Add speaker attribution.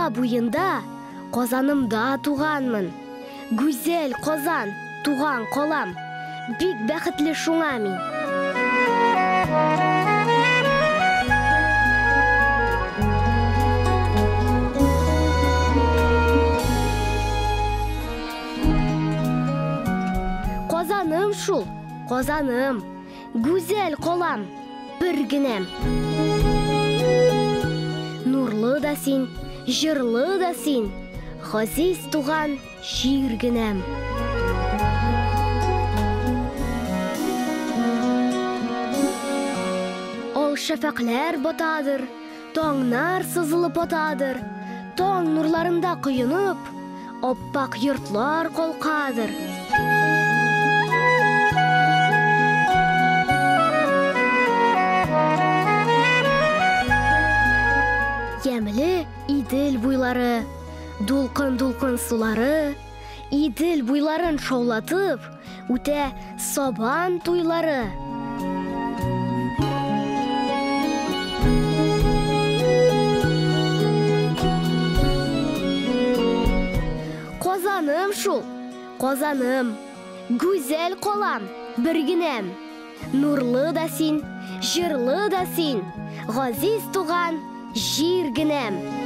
Speaker 1: Дала буйында, Kozanımda туғанмын. Güzel Kozan, туған қолам. Бик бәхетле шуңа мин. Kozanım шул, Kozanım. Güzel қолам, bir генәм. Нурлы да син, жырлы да син. Газиз туған шир генәм. Ол шәфәкләр батадыр, таңнар сызылып атадыр. Таң нурларында құйынып, оппақ йортлар қолқадыр. Ямлы идел буйлары, дулкын-дулкын сулары, идел буйларын шаулатып, үтә сабан туйлары. Kozanım шул, Kozanım, güzel қолам, bir генәм. Нурлы да син, жырлы да син, газиз туған жир генәм.